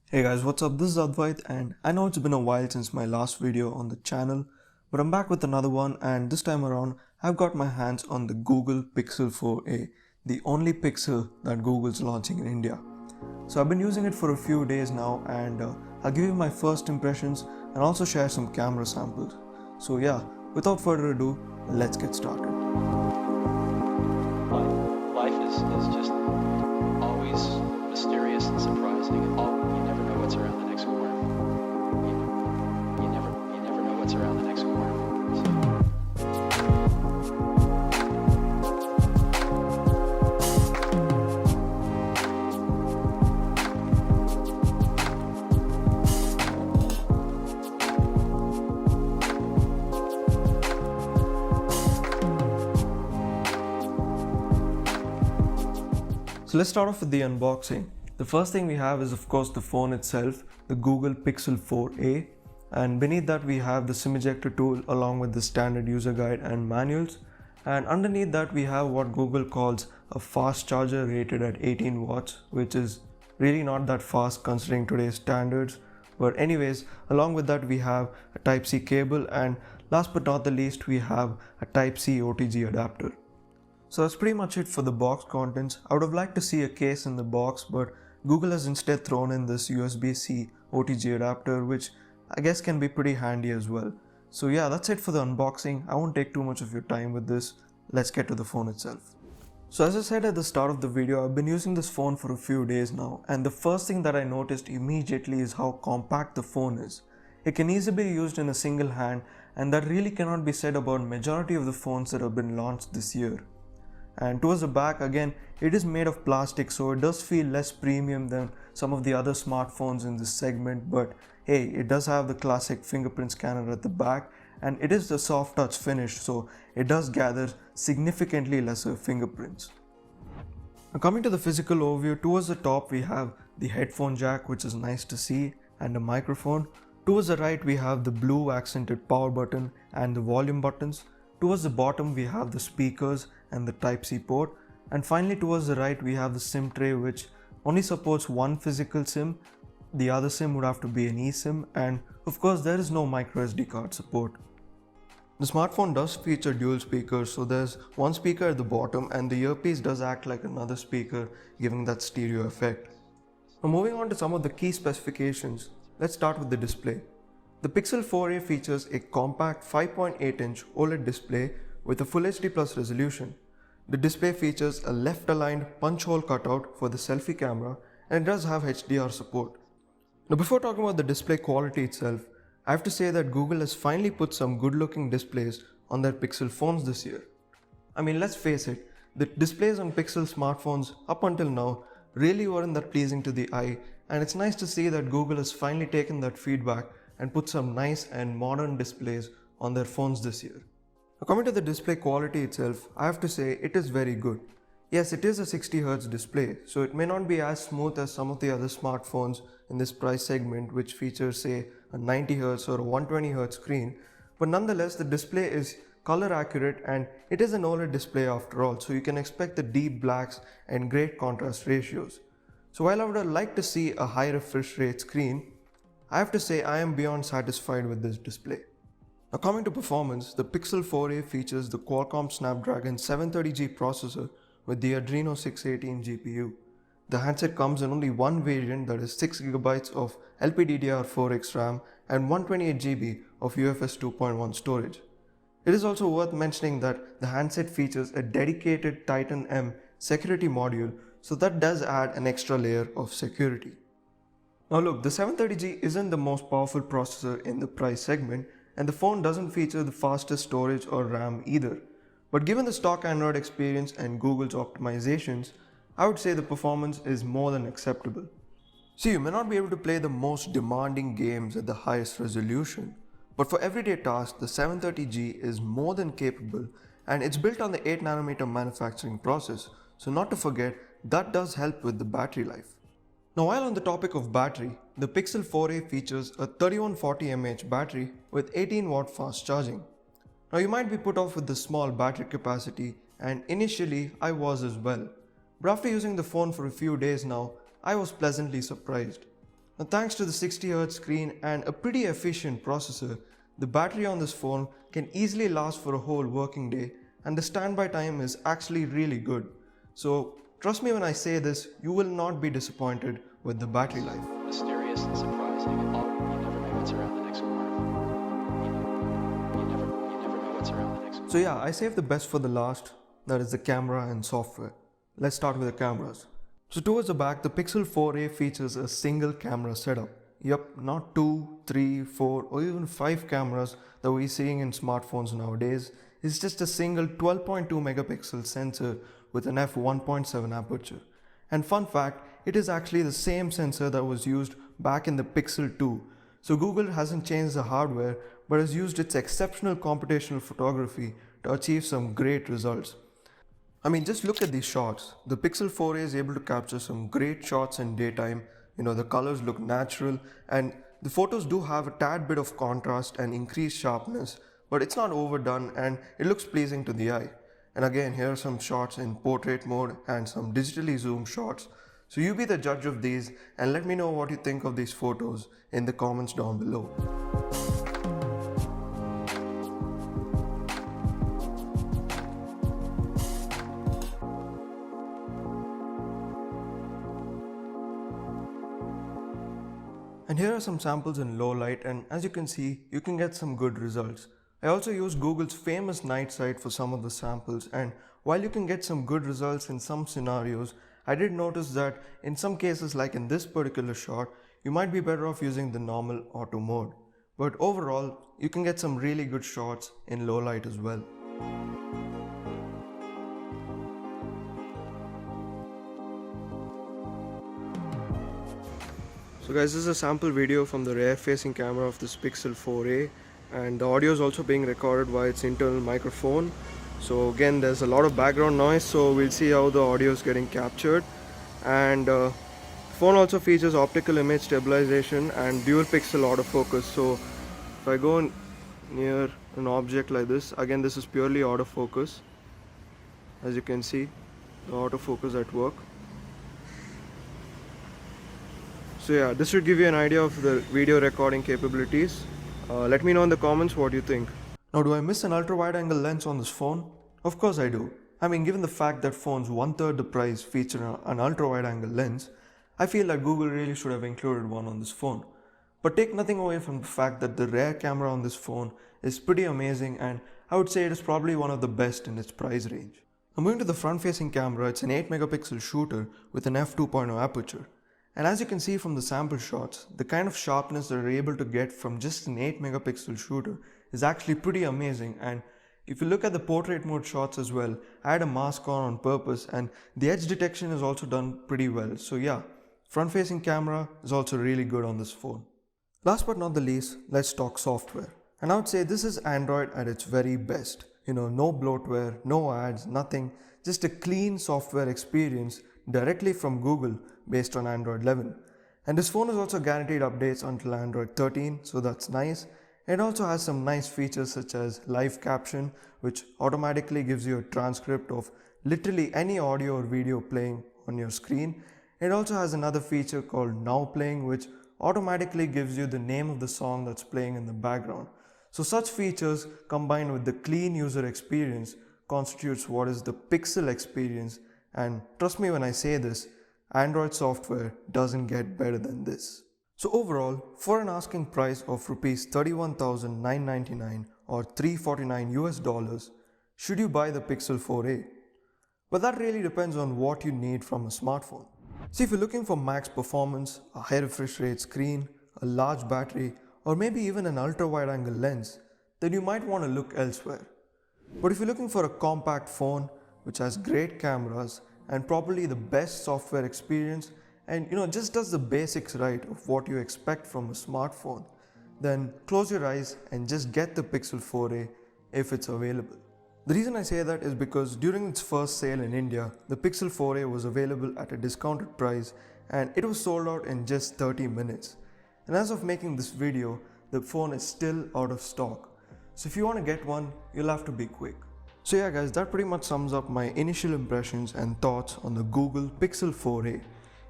Hey guys, what's up? This is Advait and I know it's been a while since my last video on the channel, but I'm back with another one, and this time around I've got my hands on the Google Pixel 4a, the only Pixel that Google's launching in India. So I've been using it for a few days now, and I'll give you my first impressions and also share some camera samples. So yeah, without further ado, let's get started. Life is just always mysterious and surprising. You never know what's around the next corner. You never know what's around the next corner. So let's start off with the unboxing. The first thing we have is of course the phone itself, the Google Pixel 4a, and beneath that we have the SIM ejector tool along with the standard user guide and manuals, and underneath that we have what Google calls a fast charger rated at 18 watts, which is really not that fast considering today's standards. But anyways, along with that we have a Type-C cable, and last but not the least we have a Type-C OTG adapter. So that's pretty much it for the box contents. I would have liked to see a case in the box, but Google has instead thrown in this USB-C OTG adapter, which I guess can be pretty handy as well. So yeah, that's it for the unboxing. I won't take too much of your time with this. Let's get to the phone itself. So as I said at the start of the video, I've been using this phone for a few days now, and the first thing that I noticed immediately is how compact the phone is. It can easily be used in a single hand, and that really cannot be said about majority of the phones that have been launched this year. And towards the back, again, it is made of plastic, so it does feel less premium than some of the other smartphones in this segment, but hey, it does have the classic fingerprint scanner at the back, and it is the soft touch finish, so it does gather significantly lesser fingerprints. Now coming to the physical overview, towards the top we have the headphone jack, which is nice to see, and a microphone. Towards the right we have the blue accented power button and the volume buttons. Towards the bottom we have the speakers and the Type-C port, and finally towards the right we have the SIM tray, which only supports one physical SIM. The other SIM would have to be an eSIM, and of course there is no micro SD card support. The smartphone does feature dual speakers, so there's one speaker at the bottom and the earpiece does act like another speaker, giving that stereo effect. Now moving on to some of the key specifications, let's start with the display. The Pixel 4a features a compact 5.8-inch OLED display with a Full HD Plus resolution. The display features a left-aligned punch hole cutout for the selfie camera, and it does have HDR support. Now before talking about the display quality itself, I have to say that Google has finally put some good-looking displays on their Pixel phones this year. I mean, let's face it, the displays on Pixel smartphones up until now really weren't that pleasing to the eye, and it's nice to see that Google has finally taken that feedback and put some nice and modern displays on their phones this year. Now coming to the display quality itself, I have to say it is very good. Yes, it is a 60Hz display, so it may not be as smooth as some of the other smartphones in this price segment which features say a 90Hz or a 120Hz screen, but nonetheless the display is color accurate and it is an OLED display after all, so you can expect the deep blacks and great contrast ratios. So while I would have liked to see a high refresh rate screen, I have to say I am beyond satisfied with this display. Now coming to performance, the Pixel 4a features the Qualcomm Snapdragon 730G processor with the Adreno 618 GPU. The handset comes in only one variant, that is 6GB of LPDDR4X RAM and 128GB of UFS 2.1 storage. It is also worth mentioning that the handset features a dedicated Titan M security module, so that does add an extra layer of security. Now look, the 730G isn't the most powerful processor in the price segment, and the phone doesn't feature the fastest storage or RAM either. But given the stock Android experience and Google's optimizations, I would say the performance is more than acceptable. See, you may not be able to play the most demanding games at the highest resolution, but for everyday tasks, the 730G is more than capable, and it's built on the 8nm manufacturing process, so not to forget, that does help with the battery life. Now while on the topic of battery, the Pixel 4a features a 3140 mAh battery with 18W fast charging. Now you might be put off with the small battery capacity, and initially I was as well. But after using the phone for a few days now, I was pleasantly surprised. Now, thanks to the 60Hz screen and a pretty efficient processor, the battery on this phone can easily last for a whole working day, and the standby time is actually really good. So trust me when I say this, you will not be disappointed with the battery life. Mysterious and surprising. You never know what's around the next corner. You never know what's around the next corner. So yeah, I saved the best for the last, that is the camera and software. Let's start with the cameras. So towards the back, the Pixel 4a features a single camera setup. Yep, not 2, 3, 4 or even 5 cameras that we're seeing in smartphones nowadays. It's just a single 12.2 megapixel sensor with an f1.7 aperture. And fun fact, it is actually the same sensor that was used back in the Pixel 2. So Google hasn't changed the hardware but has used its exceptional computational photography to achieve some great results. I mean, just look at these shots. The Pixel 4a is able to capture some great shots in daytime. The colors look natural and the photos do have a tad bit of contrast and increased sharpness, but it's not overdone and it looks pleasing to the eye. And again, here are some shots in portrait mode and some digitally zoomed shots. So you be the judge of these and let me know what you think of these photos in the comments down below. And here are some samples in low light, and as you can see, you can get some good results. I also used Google's famous night sight for some of the samples, and while you can get some good results in some scenarios, I did notice that in some cases, like in this particular shot, you might be better off using the normal auto mode. But overall, you can get some really good shots in low light as well. So guys, this is a sample video from the rear facing camera of this Pixel 4a, and the audio is also being recorded via its internal microphone. So again, there's a lot of background noise, so we'll see how the audio is getting captured. And the phone also features optical image stabilization and dual pixel autofocus. So if I go near an object like this, again this is purely autofocus. As you can see, the autofocus at work. So yeah, this should give you an idea of the video recording capabilities. Let me know in the comments what you think. Now, do I miss an ultra-wide-angle lens on this phone? Of course I do. I mean, given the fact that phones 1/3 the price feature an ultra-wide-angle lens, I feel that Google really should have included one on this phone. But take nothing away from the fact that the rear camera on this phone is pretty amazing, and I would say it is probably one of the best in its price range. Now, moving to the front-facing camera, it's an 8 megapixel shooter with an f2.0 aperture. And as you can see from the sample shots, the kind of sharpness that you're able to get from just an 8 megapixel shooter is actually pretty amazing. And if you look at the portrait mode shots as well, I had a mask on purpose, and the edge detection is also done pretty well. So yeah, front facing camera is also really good on this phone. Last but not the least, let's talk software. And I would say this is Android at its very best. No bloatware, no ads, nothing, just a clean software experience directly from Google based on Android 11. And this phone is also guaranteed updates until Android 13, so that's nice. It also has some nice features such as live caption, which automatically gives you a transcript of literally any audio or video playing on your screen. It also has another feature called Now Playing, which automatically gives you the name of the song that's playing in the background. So such features combined with the clean user experience constitutes what is the Pixel experience. And trust me when I say this, Android software doesn't get better than this. So overall, for an asking price of Rs 31,999 or $349 US, should you buy the Pixel 4a? But that really depends on what you need from a smartphone. See, if you're looking for max performance, a high refresh rate screen, a large battery, or maybe even an ultra wide angle lens, then you might want to look elsewhere. But if you're looking for a compact phone which has great cameras and probably the best software experience and just does the basics right of what you expect from a smartphone, then close your eyes and just get the Pixel 4a if it's available. The reason I say that is because during its first sale in India, the Pixel 4a was available at a discounted price and it was sold out in just 30 minutes. And as of making this video, the phone is still out of stock. So if you want to get one, you'll have to be quick. So yeah guys, that pretty much sums up my initial impressions and thoughts on the Google Pixel 4a.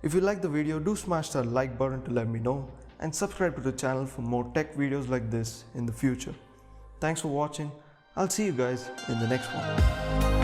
If you like the video, do smash that like button to let me know and subscribe to the channel for more tech videos like this in the future. Thanks for watching. I'll see you guys in the next one.